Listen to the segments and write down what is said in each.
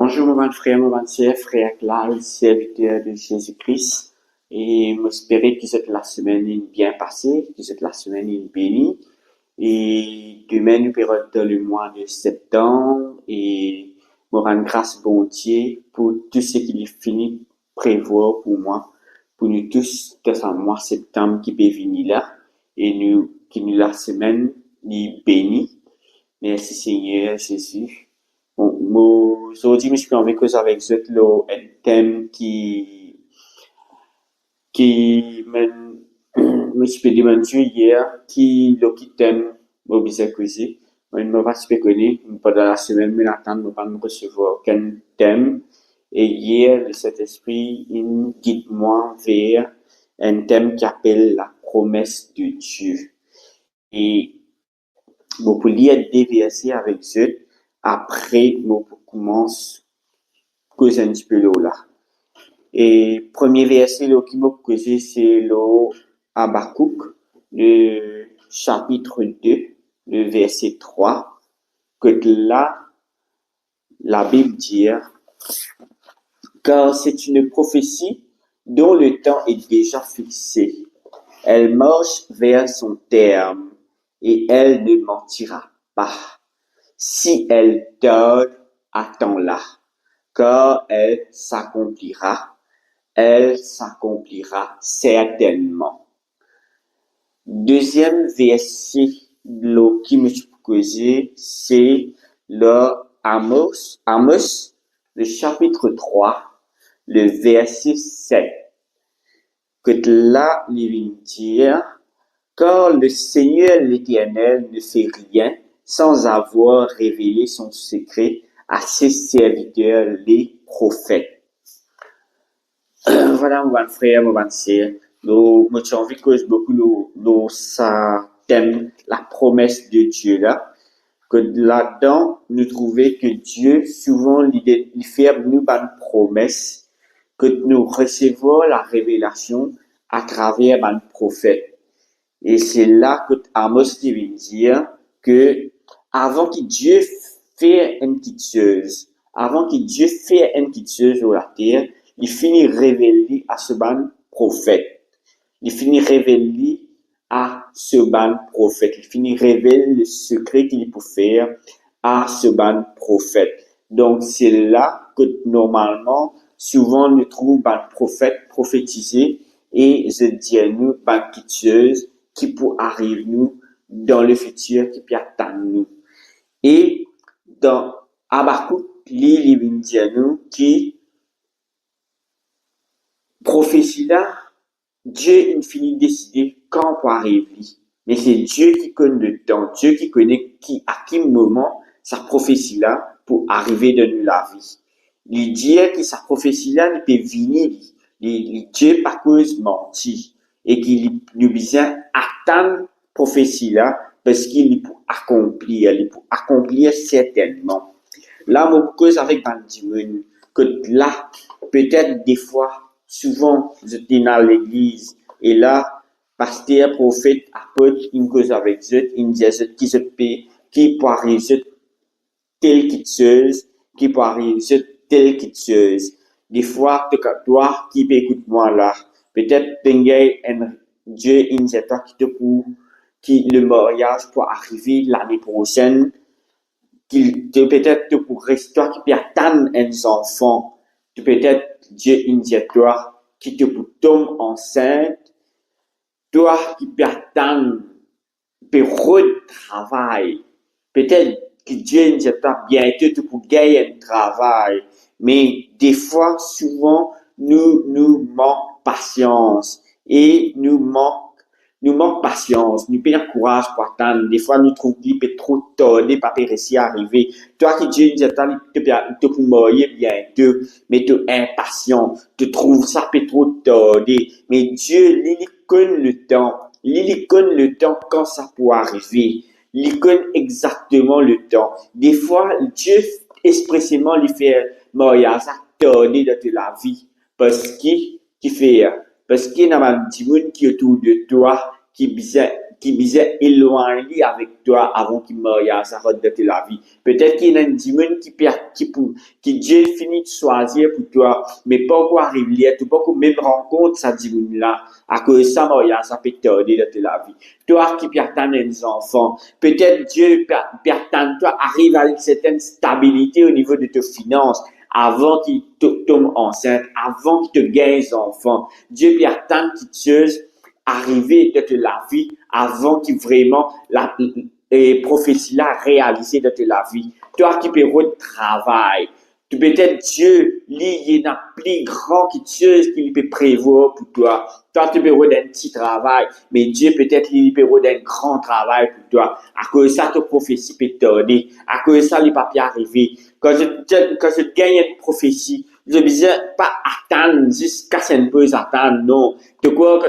Bonjour, mon frère, mon sœur, frère Claude, serviteur de Jésus-Christ. Et j'espère que cette la semaine est bien passée, que cette la semaine est bénie. Et demain, nous verrons dans le mois de septembre et me rendre grâce, bon Dieu, pour tout ce qu'il est fini prévoir pour moi, pour nous tous, dans un mois septembre qui peut venir là, et nous, qui nous la semaine est bénie. Merci Seigneur Jésus. Bon, aujourd'hui, je suis envie de causer avec vous un thème qui me suis demandé hier, qui thème, me bisa causer. Moi, je me pas super connu, pendant la semaine, mais l'attendre, ne pas me recevoir aucun thème. Et hier, le Saint-Esprit, il guide moi vers un thème qui appelle la promesse de Dieu. Et bon, pour lire des versets avec eux, après, on commence à causer un petit peu là. Et premier verset là, qui m'a causé, c'est le Habakkuk, le chapitre 2, le verset 3, que là, la Bible dit, car c'est une prophétie dont le temps est déjà fixé. Elle marche vers son terme et elle ne mentira pas. Si elle tarde, attends-la, car elle s'accomplira certainement. Deuxième verset qui me suis posé, c'est le Amos, le chapitre 3, le verset 7. Que là, il vient dire, car le Seigneur l'Éternel ne fait rien sans avoir révélé son secret à ses serviteurs, les prophètes. Voilà, mon frère, mon sœur. Nous, j'ai envie que beaucoup, ça thème, la promesse de Dieu là. Que là-dedans, nous trouvons que Dieu, souvent, il fait nous une promesse, que nous recevons la révélation à travers un prophète. Et c'est là que Amos vient dire que avant que Dieu fait une petite chose, sur la terre, il finit révéler à ce ban prophète. Il finit révéler à ce ban prophète. Il finit révéler le secret qu'il peut faire à ce ban prophète. Donc c'est là que normalement, souvent nous trouvons un prophète prophétisé et je dis à nous, une petite chose qui peut arriver nous dans le futur, qui peut attendre nous. Et dans Habakkuk, il dit à nous qui prophétie là, Dieu il finit décider quand pour arriver. Mais c'est Dieu qui connaît le temps, Dieu qui connaît à quel moment sa prophétie là pour arriver dans la vie. Il dit que sa prophétie là ne peut venir, Dieu pas cause menti et qu'il nous besoin attendre prophétie là parce qu'il peut accomplir certainement. Là, mon cause avec Bandimun, que là, peut-être des fois, souvent, j'étais dans l'église, et là, pasteur, prophète, apôtre, une cause avec eux, il dit qui peut arriver telle chose, qui peut arriver telle chose. Des fois, toi, qui peut écouter moi là, peut-être, un Dieu, il dit toi qui le mariage peut arriver l'année prochaine, peut-être pour rester toi qui peut attendre un enfant, peut-être Dieu dit toi qui te tombe enceinte, toi qui peux attendre pour travail, peut-être que Dieu dit toi bientôt tu peux gagner un travail, mais des fois souvent nous manquons patience et nous manquons patience, nous perdons courage pour attendre. Des fois, nous trouvons qu'il peut trop tarder, pas réussir à arriver. Toi qui Dieu dit, tu peux mourir bientôt, mais tu es impatient, tu trouves ça peut trop tarder. Mais Dieu, il connaît le temps. Il connaît le temps quand ça peut arriver. Il connaît exactement le temps. Des fois, Dieu, expressément, il fait mourir ça tarder dans la vie. Parce qu'il fait, parce qu'il y a un petit monde qui est autour de toi, qui qui disait éloigné avec toi avant qu'il meure à sa route de la vie. Peut-être qu'il y a une dimension qui Dieu finit de choisir pour toi, mais pas encore arrivé, tu pas encore même rencontre sa dimension là, à cause de ça, Maria, ça peut t'aider de la vie. Toi qui perds des enfants, peut-être Dieu perds toi arrive à une certaine stabilité au niveau de tes finances, avant qu'il tombe enceinte, avant qu'il te gagne des enfants. Dieu perds qui te arriver de la vie avant que vraiment la prophétie là réalisée de la vie. Toi qui peux de travail, peut-être Dieu lié dans plus grand que Dieu qu'il peut prévoir pour toi. Toi tu peux d'un petit travail, mais Dieu peut-être il peut d'un grand travail pour toi. À cause de ça, ta prophétie peut t'aider. À cause de ça, les papiers arrivent. Quand je gagne une prophétie, je ne besoin pas attendre jusqu'à ce que je attendre, non. De quoi,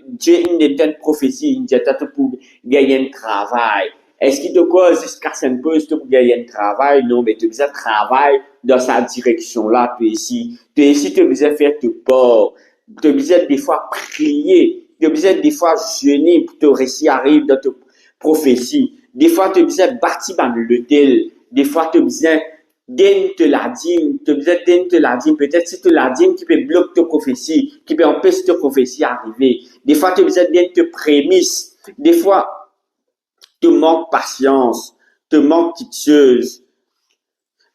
Dieu a une prophétie, il dit pour gagner un travail. Est-ce qu'il te cause jusqu'à ce que pour gagner un travail? Non, mais tu as besoin de travail dans sa direction là, tu es ici. Tu es ici, tu as besoin de faire tout port. Tu as besoin des fois prier. Tu as besoin des fois jeûner pour te réussir à arriver dans ta prophétie. Des fois, tu as besoin de bâtir dans l'hôtel. Des fois, tu as besoin donne te la dîme, tu as besoin de te la dîme. Peut-être c'est te la dîme qui peut bloquer ta prophétie, qui peut empêcher ta prophétie d'arriver. Des fois, tu as besoin de te prémices. Des fois, tu manques patience, tu manques chose.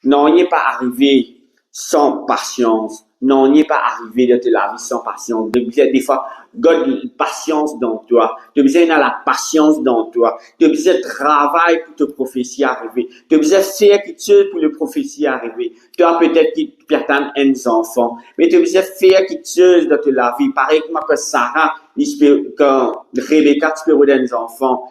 Non, il n'est pas arrivé sans patience. Non, il n'est pas arrivé de la vie sans patience. Des fois, God, patience dans toi. Tu as besoin de la patience dans toi. Tu as besoin de travail pour te prophétie arriver. Tu as besoin de faire quelque chose pour le prophétie arriver. Tu as peut-être qui perds un enfant, mais tu as besoin de faire quelque chose dans la vie. Pareil que Sarah, quand Rebecca, tu peux des enfants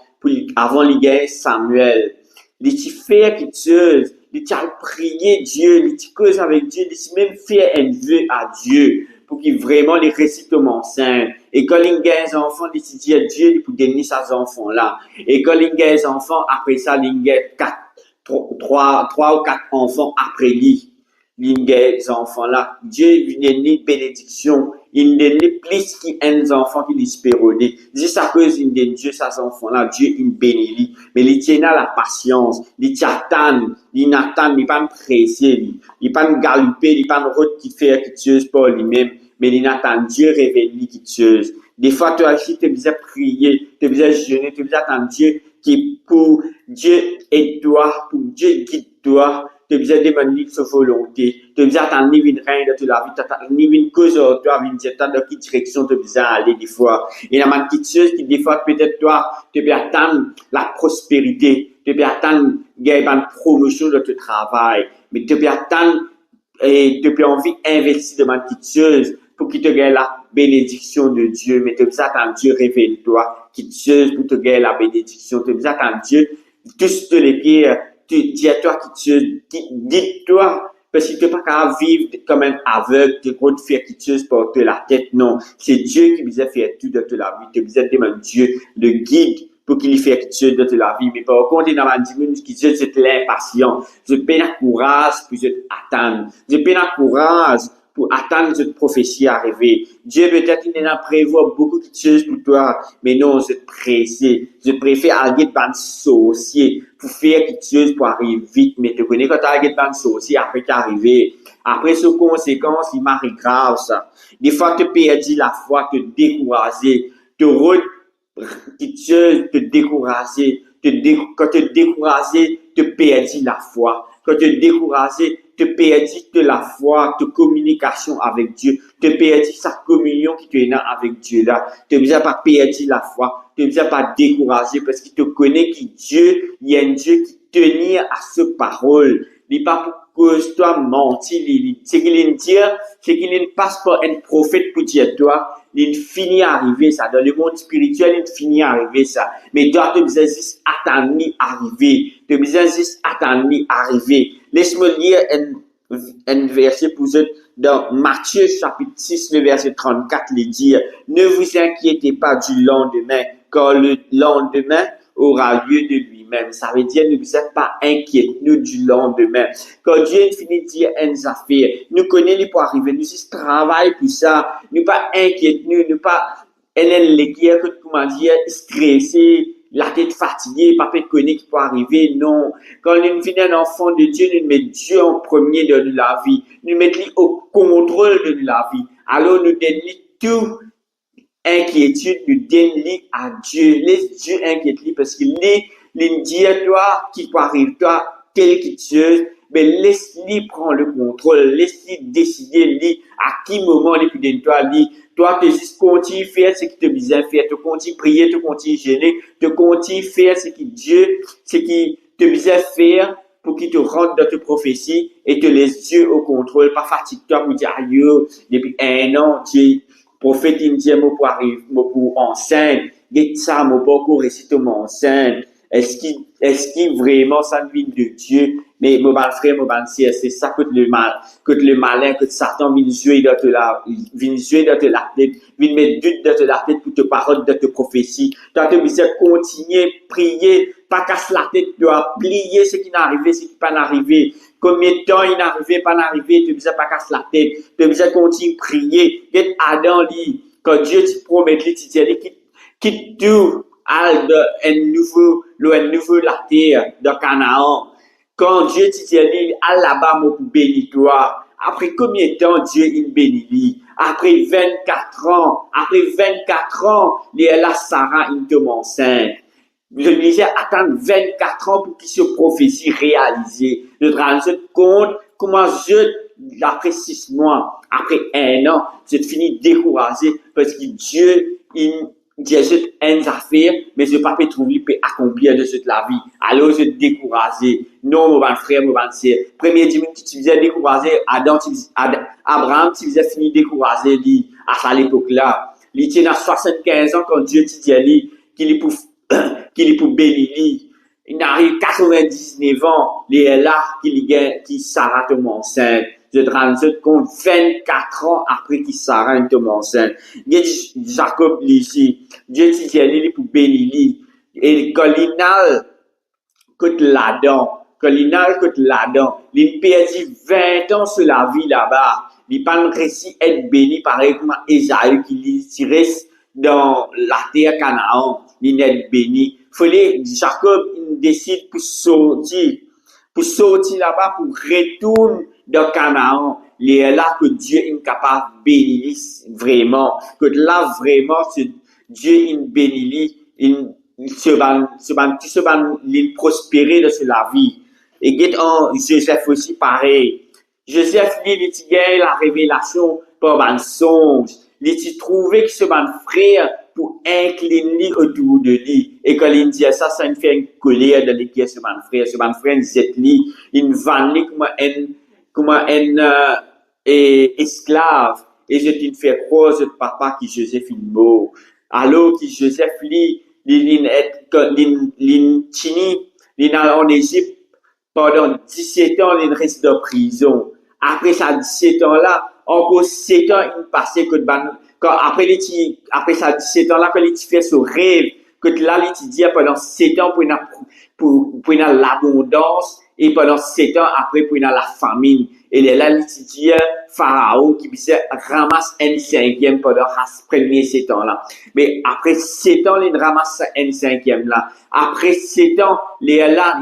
avant les gars Samuel. Il fait quelque chose. Il t'a prié Dieu, il t'a cause avec Dieu, il t'a même fait un vœu à Dieu pour qu'il vraiment les récite au enceinte. Et quand il a des enfants, il t'a dit à Dieu pour donner ses enfants là. Et quand il a des enfants, après ça, il a trois ou quatre enfants après lui. Il a des enfants là. Dieu lui donne une bénédiction. Il donne plus qu'un enfant qui l'espère. Juste à cause de Dieu, ces enfants-là, Dieu, il bénit. Mais il tient à la patience. Il t'attend. Il n'attend, il pas pressé. Il pas galoper, il pas route qui fait quelque chose pour lui-même. Mais il attend Dieu révèle quelque chose. Des fois, toi aussi, tu as besoin de prier, tu as besoin de jeûner, tu as besoin d'attendre Dieu qui pour Dieu aide-toi, pour Dieu guide-toi. Tu as besoin de demander sa volonté. Tu as besoin d'attendre une reine de la vie. Tu as besoin une cause de toi, une dire dans quelle direction tu as besoin d'aller des fois. Il y a une petite chose qui, des fois, peut-être toi, tu peux attendre la prospérité. Tu peux attendre une promotion de ton travail. Mais tu peux attendre et tu peux envie d'investir dans une petite chose pour qu'il te gagne la bénédiction de Dieu. Mais tu as besoin d'attendre Dieu révèle-toi. Petite chose pour te gagner la bénédiction. Tu as besoin d'attendre Dieu. Tous les pieds. Tu dis à toi dis-toi, parce que tu n'es pas capable de vivre comme un aveugle, tu dois faire quelque chose pour te la tête, non. C'est Dieu qui vous a fait tout de la vie. Tu as besoin de Dieu, le guide, pour qu'il fasse quelque chose de la vie. Mais par contre, dans la dimension qui dit, c'est l'impatient. Je peine à courage pour attendre. Je peine à courage pour attendre cette prophétie arriver. Dieu peut-être il en prévoit beaucoup de choses pour toi, mais non, je suis pressé. Je préfère aller dans un sorcier pour faire quelque chose pour arriver vite. Mais tu connais quand tu arrives dans un sorcier, après tu arrivé. Après, sous conséquence, il m'arrive grave ça. Des fois, tu perds la foi, te décourager, te quelque chose, te décourager. Quand tu es découragé, tu perds la foi. Quand tu es découragé, tu perds de la foi, de communication avec Dieu. Tu perds sa communion qui te est avec Dieu là. Tu ne besoin pas perdre la foi. Tu ne besoin pas décourager parce qu'il te connaît que Dieu, il y a un Dieu qui tenait à ce parole. Il n'est pas pour cause toi mentir. C'est qu'il dit, c'est qu'il ne passe pas un prophète pour dire toi. Il finit à arriver ça. Dans le monde spirituel, il finit à arriver ça. Mais toi, tu besoin juste attendre arriver. Tu besoin juste attendre arriver. Laisse-moi lire un verset pour vous dans Matthieu chapitre 6, le verset 34, il dit, ne vous inquiétez pas du lendemain, car le lendemain aura lieu de lui-même. Ça veut dire, ne vous êtes pas inquiets, nous, du lendemain. Quand Dieu finit de dire une affaire, nous connaissons pour arriver, nous travaillons pour ça, nous pas inquiets, nous pas elle est qui est, comment dire, stressée, la tête fatiguée, pas de connaître qui peut arriver, non. Quand nous vient un enfant de Dieu, nous mettons Dieu en premier de la vie. Nous mettons lui au contrôle de la vie. Alors nous donnons tout inquiétude, nous donnons à Dieu. Laisse Dieu inquiéter parce qu'il est, il dit à toi, qui peut arriver, toi, tel que tu es, mais laisse-lui prendre le contrôle, laisse-lui décider, lui, à qui moment il peut donner toi, lui. Toi, tu juste continue faire ce qui te besoin faire, tu continues prier, tu continues gêner, tu continues faire ce qui Dieu, ce qui te besoin faire pour qu'il te rentre dans tes prophéties et te laisse Dieu au contrôle. Pas fatigue-toi pour dire, aïe, depuis un an, Dieu, prophète, il me dit, moi, pour arriver, moi, pour enceinte, get ça, moi, beaucoup réciter mon enceinte. Est-ce qu'il vraiment ça vient de Dieu? Mais mon frère, mon sœur, c'est ça que le malin, que Satan vient jouer dans la tête, vient mettre doute dans la tête pour te parole, de te prophétie. Toi, tu besoin continuer, prier, pas casser la tête, tu dois plier ce qui n'est arrivé, ce qui n'est pas arrivé. Combien de temps il n'est arrivé, pas arrivé, tu besoin pas casser la tête, tu besoin continuer, prier. Get Adam, dit, quand Dieu te promet, il te dit, quitte tout, un nouveau la terre de Canaan. Quand Dieu te dit, al là-bas, moi, pour bénir toi. Après combien de temps Dieu, il bénit? Après 24 ans, la Sarah, il tombe enceinte. Je disais, attendre 24 ans pour qu'il se prophétie réalisée. Je te rends compte comment après 6 mois, après 1 an, je finis découragé parce que Dieu, il dit une affaire, mais je ne peux pas trouver pour accomplir de cette la vie. Alors, je suis découragé. Non, mon frère, mon sœur. Premier 10 minutes, tu faisais découragé. Abraham, tu faisais finir découragé, à cette époque-là. Il tient à 75 ans quand Dieu te dit, qu'il est pour bénir. Il arrive 99 ans, il est là, qui Sarah tombe enceinte. Je te rends compte 24 ans après qu'il Sarah tombe enceinte. Jacob ici, Dieu te dit, il est pour bénir. Et quand il a côté là-dedans, il perdu 20 ans sur la vie là-bas. Il n'a pas réussi à être béni pareil comme Esaü qui reste dans la terre Canaan. Il n'est béni. Jacob, il décide pour sortir là-bas, pour retourner dans Canaan. Il est là que Dieu est capable de bénir vraiment. Que là, vraiment, Dieu est béni, il prospérer dans la vie. Et Joseph aussi pareil. Joseph, il a la révélation par un songe. Il trouvé que ce frère pour incliner autour de lui. Et quand il dit ça, ça me fait une colère de l'équipe ce frère. Ce frère, il dit, il va comme un esclave. Et je te fais croire ce papa qui Joseph il beau. Alors que Joseph, il en Égypte pendant 17 ans, il reste de prison. Après ça, 17 ans-là, encore 7 ans, il passait que après ça, 17 ans-là, quand il fait ce rêve, que là, il dit pendant 7 ans pour l'abondance et pendant 7 ans après pour la famine. Et là, il dit Pharaon qui ramasse un cinquième pendant les premiers 7 ans-là. Mais après 7 ans, il ramasse un cinquième là. Après 7 ans, là,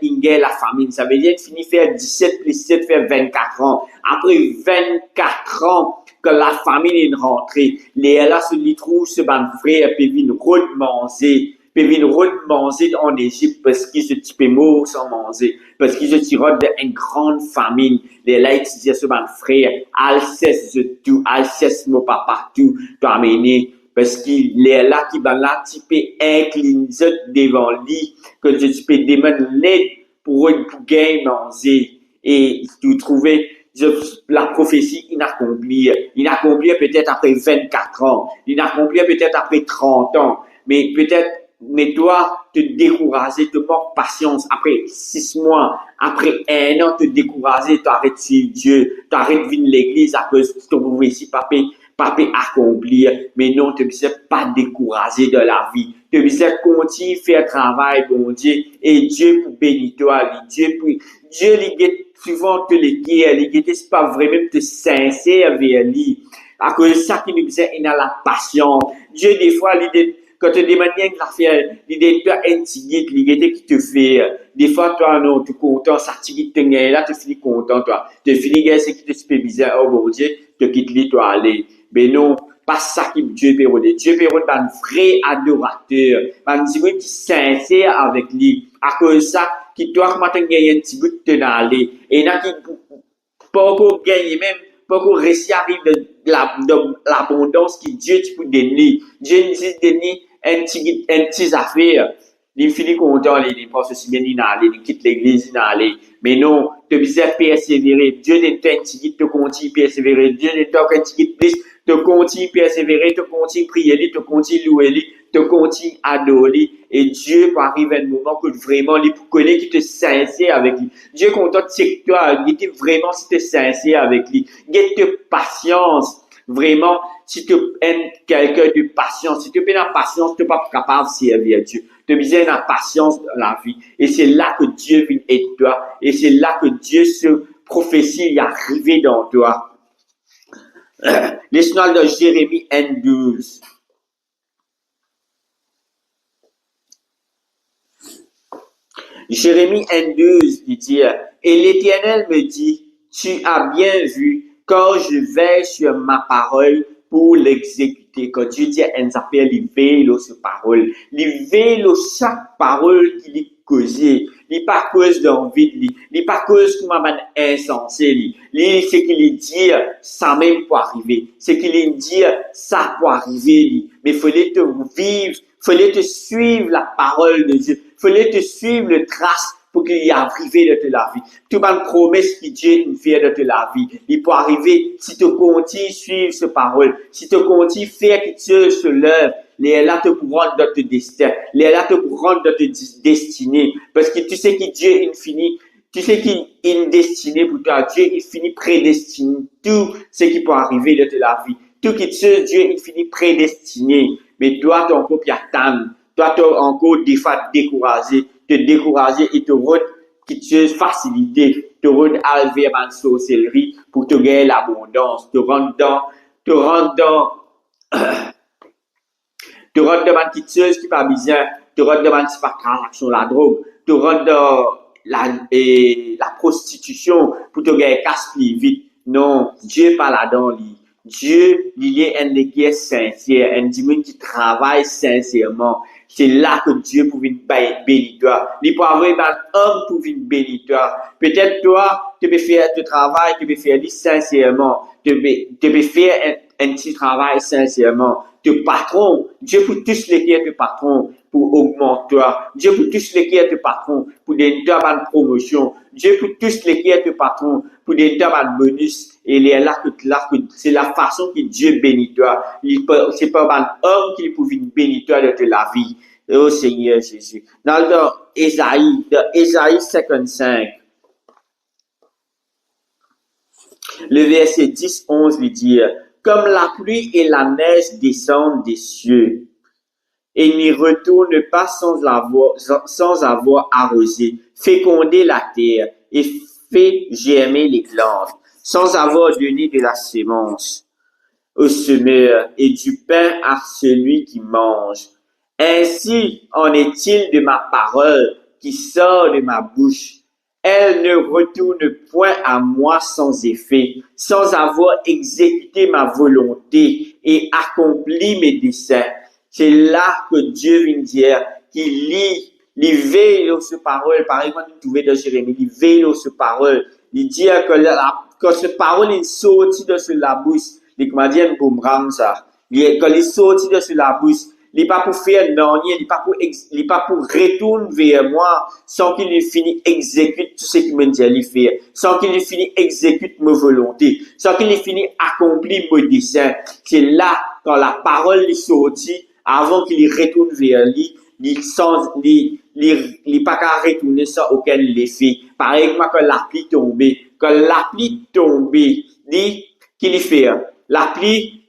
il gagne la famine. Ça veut dire qu'il finit faire 17 plus 7 fait 24 ans. Après 24 ans, que la famine est rentrée, là, il trouve ce frère et puis il manger. Puis venir manger en Égypte parce qu'ils se typaient mort sans manger. Parce qu'ils se tirent d'une grande famine. Les là, ils disaient ce frère, Alceste tout, Alceste mon papa tout, t'as amené. Parce qu'il est là, qui va là, typé incliné devant lui, que je typé demander l'aide pour gagner manger. Et tu trouvais, la prophétie inaccomplie. Inaccomplie peut-être après 24 ans. Inaccomplie peut-être après 30 ans. Mais toi, te décourager, te manques patience. Après 6 mois, après 1 an, te décourager, t'arrêtes de suivre Dieu, t'arrêtes de venir l'église à cause de ton prophétie, pas accomplir. Mais non, te besoin pas décourager de la vie. Te besoin continuer faire travail, bon Dieu. Et Dieu pour bénir toi, Dieu, il guette souvent te le guerre, il guette pas vraiment te sincère vers lui. À cause de ça qui nous disait, il a la patience. Dieu, des fois, l'idée, quand tu demandes rien que l'affaire, l'idée, tu as un petit guide, l'idée qui te fait, des fois, toi, non, tu es content, ça te guide, là, tu finis content, toi. Tu finis, c'est qui te fait bizarre, oh, bon Dieu, tu quittes lui, toi, aller. Mais non, pas ça qui Dieu pérode. Dieu pérode un vrai adorateur, un Dieu qui est sincère avec lui. À cause de ça, qui doit maintenant gagner un petit bout de temps aller. Et il y en a qui, pas encore gagner même, pas encore réussir à arriver de l'abondance que Dieu peut donner. Dieu nous dit donner un petit affaire. Il finit content, il pense aussi bien, il aller, il quitte l'église, il aller. Mais non, tu besoin persévérer. Dieu n'est pas un petit guide, tu continues persévérer. Dieu n'est pas un petit guide plus, tu continues persévérer, tu continues prier, tu continues louer, tu continues adorer. Et Dieu peut arriver à un moment que vraiment, il peut connaître qui te sincère avec lui. Dieu est content de toi, il est vraiment si tu es sincère avec lui. Il te patience. Vraiment, si tu aimes quelqu'un de patience, si tu as la patience, tu n'es pas capable de servir Dieu. Tu as besoin de la patience dans la vie. Et c'est là que Dieu vient aider toi. Et c'est là que Dieu se prophétie est arrivé dans toi. Laisse-nous dans Jérémie 1:12. Jérémie 1:12, il dit, et l'Éternel me dit, tu as bien vu, quand je veille sur ma parole pour l'exécuter. Quand Dieu dit, elle s'appelle, il veille sur parole. Il veille chaque parole qu'il est causée. Il n'est pas cause d'envie de lui. Il n'est pas cause comme un insensé. Lui, c'est qu'il dit, ça même pour arriver. C'est qu'il dit, ça pour arriver. Mais il fallait te vivre, il fallait te suivre la parole de Dieu. Il fallait te suivre le trace pour qu'il y arrive de la vie. Tout une promesse que Dieu nous fait de la vie. Il peut arriver si tu continues à suivre cette parole, si tu continues à faire que Dieu se lève, les là te rendre dans ton destin, les là te rendre dans ta destinée. Parce que tu sais que Dieu est infini, tu sais qu'il est destiné pour toi. Dieu il finit prédestiné tout ce qui peut arriver de la vie. Tout que Dieu est fini prédestiné. Mais toi, tu es encore attendre. Toi, tu es encore des fois découragé, te décourager et te rendre quelque facilité, te rendre à vers une sorcellerie pour te gagner l'abondance, te rendre dans quelque chose qui pas bien, te rendre dans une transaction, la drogue, te rendre dans la prostitution pour te gagner casse plus vite. Non, Dieu pas là-dedans, lui. Dieu, il est un qui est sincère, un Dieu qui travaille sincèrement. C'est là que Dieu peut venir bénir toi. Il peut avoir un homme pour venir bénir toi. Peut-être toi, tu peux faire ton travail, tu peux faire sincèrement. Tu peux faire un petit travail sincèrement. Ton patron, Dieu peut tous les qui est patron pour augmenter toi. Dieu peut tous les qui est patron pour donner toi une promotion. Dieu peut tous les qui est patron pour donner toi un bonus. Et là que c'est la façon que Dieu bénit toi. C'est pas un homme qui peut venir bénir toi de la vie. Oh Seigneur Jésus. Dans Ésaïe 55, le verset 10-11 lui dit, comme la pluie et la neige descendent des cieux et n'y retournent pas sans avoir arrosé, fécondé la terre et fait germer les plantes, sans avoir donné de la sémence au semeur et du pain à celui qui mange. Ainsi en est-il de ma parole qui sort de ma bouche. Elle ne retourne point à moi sans effet, sans avoir exécuté ma volonté et accompli mes desseins. C'est là que Dieu vient dire qu'il il veille sur cette parole. Par exemple, nous trouvons dans Jérémie, il veille sur cette parole. Il dit que cette parole est sortie de la bouche. Il m'a dit un boomerang ça. Quand il est sorti de la bouche, il n'est pas pour faire non, il n'est pas pour retourner vers moi sans qu'il ait fini exécute tout ce qu'il m'a dit à lui faire, sans qu'il ait fini exécute mes volontés, sans qu'il ait fini accomplir mes desseins. C'est là, quand la parole est sortie, avant qu'il retourne vers lui, il pas qu'à retourner sans aucun effet. Par exemple, quand la pluie tombait, qu'il fait? La pluie,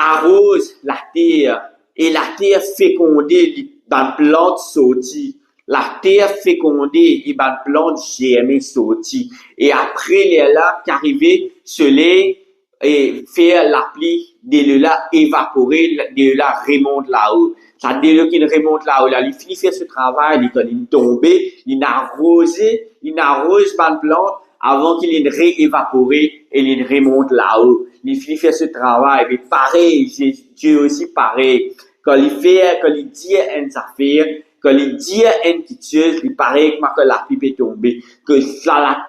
arrose la terre et la terre fécondée dans plante sortie. La terre fécondée et dans plante germée sortie. Et après, les là qu'arrivait, soleil, et faire la pluie, de là évaporer, de là remonte là-haut. Ça, dès lors qu'il remonte là-haut, là, il finit faire ce travail, il tombe, il arrose ma plante avant qu'il ait réévaporé et il remonte là-haut. Il finit faire ce travail, mais pareil, Dieu aussi pareil. Quand il dit une affaire, quand il dit une petite chose, il paraît que la pluie peut tomber, que sa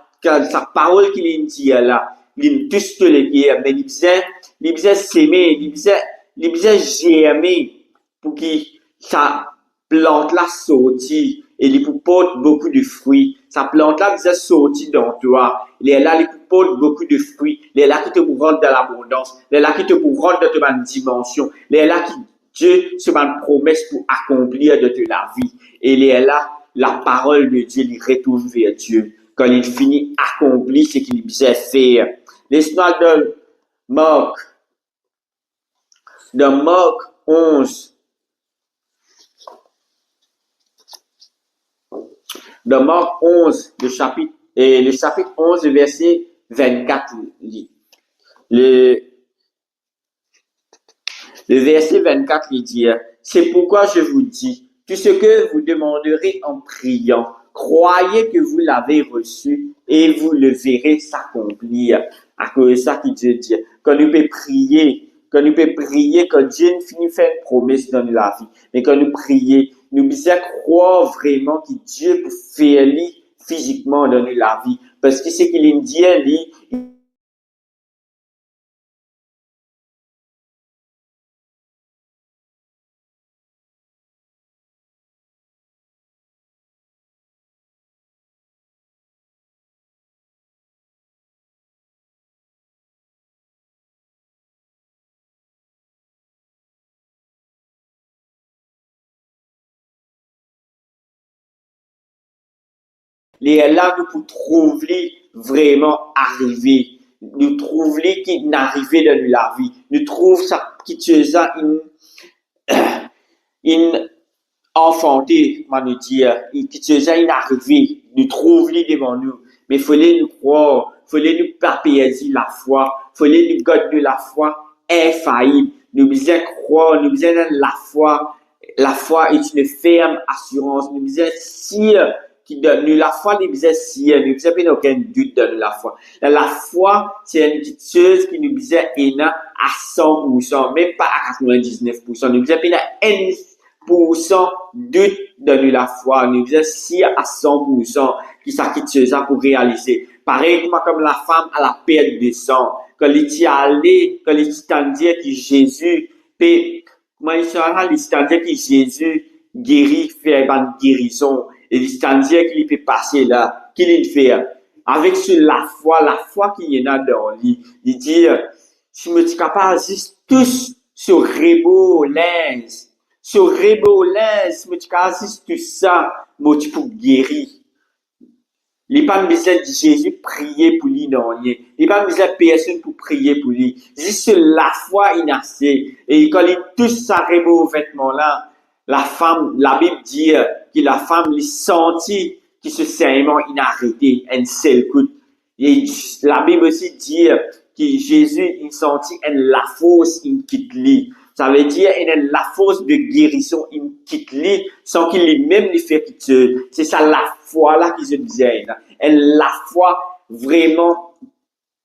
parole qu'il dit là, il touche tous les pieds, mais il besoin s'aimer, il besoin germer pour que sa plante là sorti et il porte beaucoup de fruits. Sa plante là besoin sortir dans toi. Il est là, il porte beaucoup de fruits. Il est là qui te rendre dans l'abondance. Il est là qui te rendre dans ta dimension. Il est là qui Dieu se met une promesse pour accomplir de la vie. Et il est là, la parole de Dieu, il retourne vers Dieu. Quand il finit accomplir ce qu'il besoin faire. Laisse-moi de Marc 11. De Marc 11, le chapitre 11, le verset 24. Le verset 24, il dit, c'est pourquoi je vous dis, tout ce que vous demanderez en priant, croyez que vous l'avez reçu et vous le verrez s'accomplir. À cause de ça que Dieu dit, quand nous peut prier, quand Dieu finit faire une promesse dans la vie, mais quand nous prions, nous devons croire vraiment que Dieu peut faire physiquement dans la vie. Parce que c'est qu'il dit, les là nous pour trouver vraiment arriver. Nous trouver qui n'arrivait dans la vie. Nous trouvons ça qui tu ça une enfanté, comment nous dire, qui tu ça une arrivée. Nous trouvons devant nous. Mais il fallait nous croire, il fallait nous pas perdre la foi, il fallait nous garder la foi infaillible. Nous besoin croire, nous besoin la foi. La foi est une ferme assurance. Nous besoin sûr qui donne nous la foi, nous besoin sûr, nous besoin pas aucun doute dans la foi. La foi, c'est une petite chose qui nous besoin à 100%, même pas à 99%. Nous besoin pas 1% doute dans la foi. Nous besoin sûr à 100% qui s'acquitte ça pour réaliser. Pareil comme la femme à la perte de sang. Quand il est allé, quand il est dire que Jésus peut, comment il sera, il est dire que Jésus guérit, fait une guérison. Et il est dire qu'il peut passer là. Qu'il fait? Avec la foi qu'il y en a dans lui. Il dit, si me suis capable juste tous sur Rébolins, si me suis capable juste tout ça, moi tu peux guérir. Il n'y a pas besoin de Jésus prier pour lui, non. Il n'y a pas besoin de personne pour prier pour lui. Juste la foi, il a assez. Et quand il touche sa beau vêtement là, la Bible dit que la femme lui sentit que ce serment inarrêté, un seul coup. Et la Bible aussi dit que Jésus, il sentit la force, il quitte lui. Ça veut dire, il a la force de guérison, il quitte lui, sans qu'il lui-même lui fait quitter. C'est ça la foi là qui se disait. Et la foi, vraiment,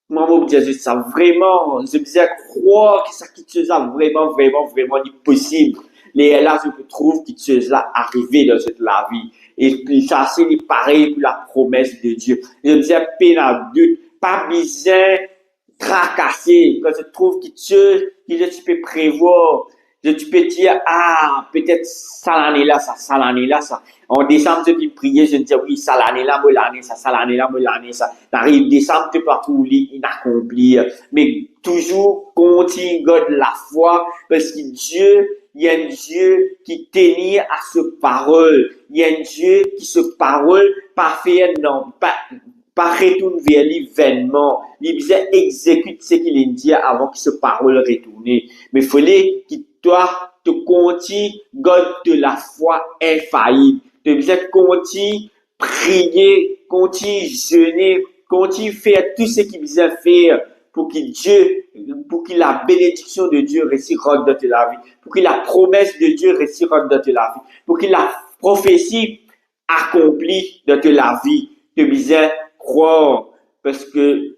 maman Jésus, ça vraiment, je disais, croire que ça quitte ça vraiment impossible. Les là, je trouve que ça arrivé dans cette la vie. Et puis, ça, c'est pareil pour la promesse de Dieu. Je disais, peine à doute, pas besoin tracasser, quand tu trouves que tu peux prévoir, que tu peux dire, peut-être ça l'année là, ça. En décembre, tu peux prier, je te dis, oui, ça l'année là, ça l'année là, ça. T'arrives décembre, tu peux pas trouver inaccomplir. Mais toujours, continue, garde la foi, parce que Dieu, il y a un Dieu qui tenait à ce parole. Il y a un Dieu qui se parole, pas faire, non, pas retourne vers l'événement. Il disait exécute ce qu'il a dit avant que ce parole retourne. Mais il fallait que toi, te continue, garde de la foi infaillible. Tu devais continuer prier, continue jeûner, continue faire tout ce qu'il disait faire pour que la bénédiction de Dieu réussisse dans ta vie, pour que la promesse de Dieu réussisse dans ta vie, pour que la prophétie accomplie dans ta vie, tu as besoin de croire, parce que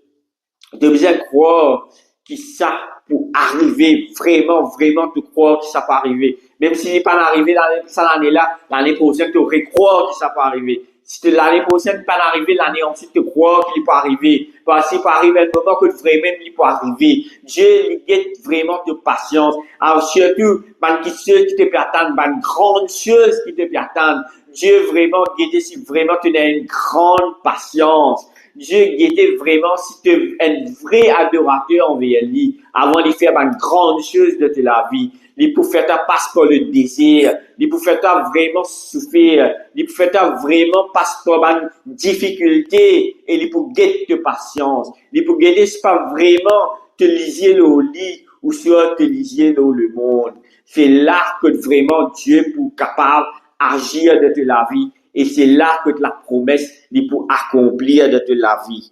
tu as besoin de croire que ça pour arriver, vraiment te croire que ça peut arriver. Même s'il n'est pas arrivé l'année-là, l'année prochaine, tu aurais croire que ça peut arriver. Si l'année prochaine pas arrivé, l'année ensuite te croire qu'il peut arriver. Parce qu'il peut arriver un moment que vraiment il peut arriver. Dieu lui guette vraiment de patience. Alors surtout, qui qui te peut attendre, grande chose qui te peut attendre. Dieu vraiment guette si vraiment tu as une grande patience. Dieu guette vraiment si tu es un vrai adorateur envers lui, avant de faire une grande chose de ta vie. Il peut faire ta passe par le désir, il peut faire ta vraiment souffrir, il peut faire ta vraiment passe par une difficulté, et il peut guetter de patience. Il peut guetter si pas vraiment te lisier le lit, ou soit te lisier dans le monde. C'est là que vraiment Dieu peut capable d'agir de ta vie. Et c'est là que la promesse il peut accomplir de la vie.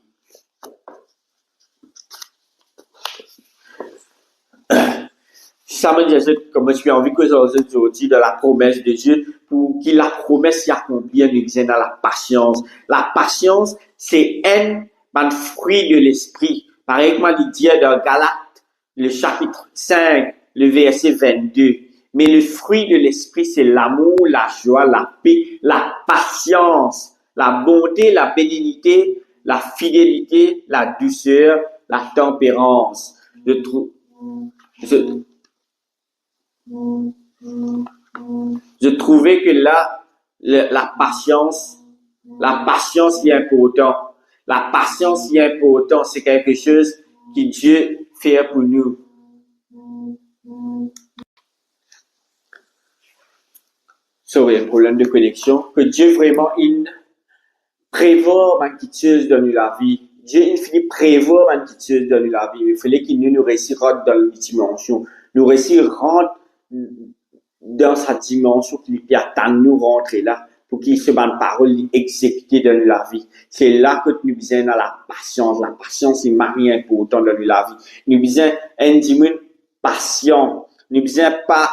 Ça me dit comme je suis envie que aujourd'hui de la promesse de Dieu pour que la promesse s'accomplisse nous disons dans la patience. La patience, c'est un fruit de l'esprit. Par exemple, il dit dans Galates, le chapitre 5, le verset 22. Mais le fruit de l'esprit, c'est l'amour, la joie, la paix, la patience, la bonté, la bénignité, la fidélité, la douceur, la tempérance. Je trouvais que là, la patience est important. La patience est important. C'est quelque chose que Dieu fait pour nous. Sorry, un problème de connexion. Que Dieu vraiment, il prévoit quelque chose dans la vie. Dieu, il finit prévoir quelque chose dans la vie. Il fallait qu'il nous réussira dans la dimension. Nous réussira dans sa dimension qui attend nous rentrer là pour qu'il se mette parole exécutée dans la vie. C'est là que nous besoin dans la patience. La patience est marie important dans la vie. Nous besoin un dimanche patient. Nous besoin pas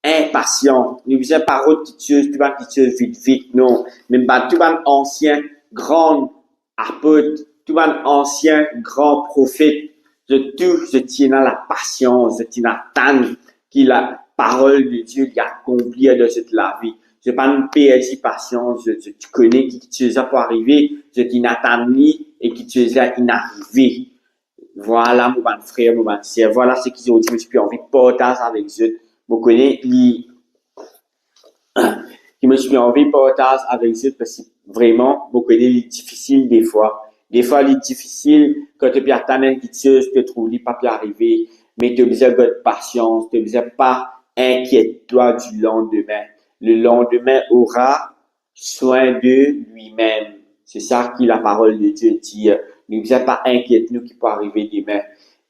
impatient. Nous besoin parole qui tu vas vite, non. Même pas tout un ancien grand apôtre, tout un ancien grand prophète. Je tiens dans la patience, je tiens à attendre qu'il la parole de Dieu qui accomplit de cette la vie. Je pas une perdre patience, tu connais qui tu es pour arriver, je t'y attends et qui tu es inarrivé. Voilà, mon bon frère, mon bon sœur, voilà ce qu'ils ont dit, je suis envie de partager avec eux. Vous connaissez, qui me suis envie de partager avec eux parce que vraiment, vous connaissez, il est difficile des fois. Des fois, il est difficile quand tu peux attendre une petite chose, tu trouves, il pas pu arriver, mais tu as besoin de patience, tu as besoin pas inquiète-toi du lendemain. Le lendemain aura soin de lui-même. C'est ça que la parole de Dieu dit. Ne vous êtes pas inquiète nous qui peut arriver demain.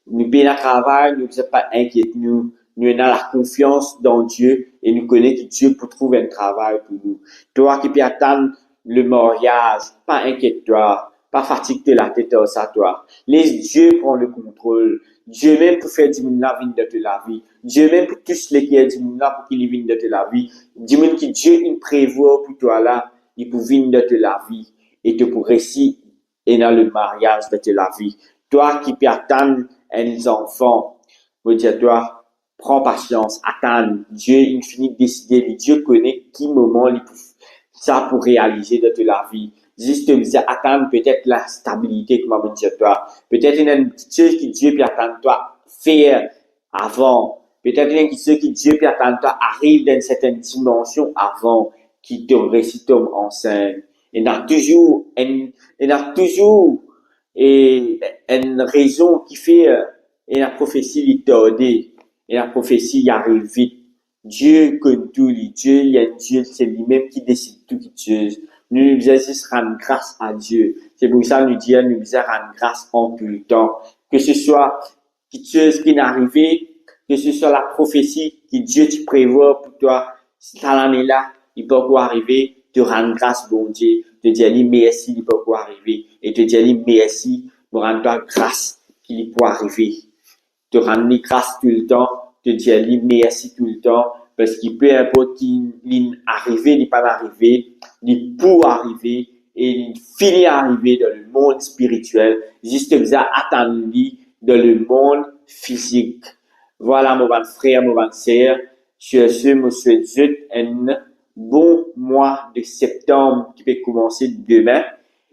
Nous payons le travail, ne vous êtes pas inquiète nous. Nous avons la confiance dans Dieu et nous connaissons que Dieu peut trouver un travail pour nous. Toi qui peux attendre le mariage, pas inquiète-toi. Pas fatiguer la tête à ça, toi. Laisse Dieu prendre le contrôle. Dieu même pour faire diminuer la vie de la vie. Dieu même pour tous les qui est diminué pour qu'il vienne de la vie. Dis-moi que Dieu, il prévoit pour toi là, il pour venir de la vie. Et te pour réussir et dans le mariage de la vie. Toi qui peux attendre un enfant, je dis à toi, prends patience, attends. Dieu, il finit de décider. Dieu connaît qui moment il peut ça pour réaliser de la vie. Juste attendre peut-être la stabilité, comme on dit à toi. Peut-être une petite chose que Dieu peut attendre toi faire avant. Peut-être une petite chose que Dieu peut attendre toi arrive dans une certaine dimension avant qui te réussit tombe enceinte. Il y a toujours une raison qui fait et la prophétie est tordée et la prophétie arrive vite. Dieu connaît tout, Dieu, il y a Dieu, c'est lui-même qui décide tout qui chose. Nous devons juste rendre grâce à Dieu. C'est pour ça que nous disons, nous devons rendre grâce en tout le temps. Que ce soit quelque chose qui est arrivé, que ce soit la prophétie que Dieu te prévoit pour toi, cette année-là, il peut quoi arriver, te rendre grâce, bon Dieu, te dire merci, il peut quoi arriver, et te dire merci, pour rendre toi grâce, qu'il pour arriver. Te rendre grâce tout le temps, te dire merci tout le temps, parce que peu importe qui arrivé, n'est pas arrivé, il pour arriver, et il finit à arriver dans le monde spirituel, juste ça attendre dans le monde physique. Voilà, mon bon frère, mon bon sœur. Sur ce, je souhaite un bon mois de septembre qui peut commencer demain.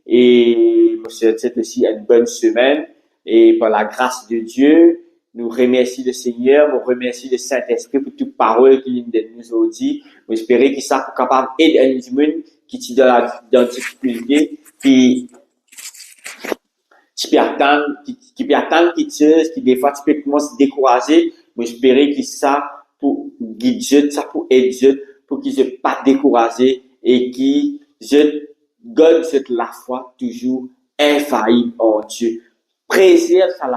Et je souhaite aussi une bonne semaine. Et par la grâce de Dieu, nous remercions le Seigneur, nous remercions le Saint-Esprit pour toute parole qu'il nous a dit. Nous espérons qu'il soit capable d'aider un monde qui est dans la difficulté, qui peut attendre, quelque chose, qui des fois tu peux commencer à décourager. Nous espérons qu'il ça pour guider, ça pour aider, pour qu'il ne soit pas découragé et qu'il garde la foi toujours infaillible en Dieu. Préserve ça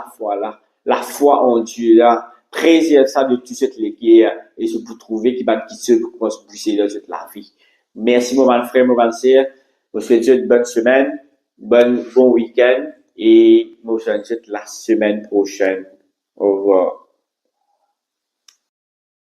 la foi en Dieu là. Préserve ça de toute cette guerre et se pour trouver qu'il va quitter pour se pousser dans cette la vie. Merci mon bon frère, mon bon sœur. Je vous souhaite une bonne semaine, bon week-end et je vous souhaite la semaine prochaine. Au revoir.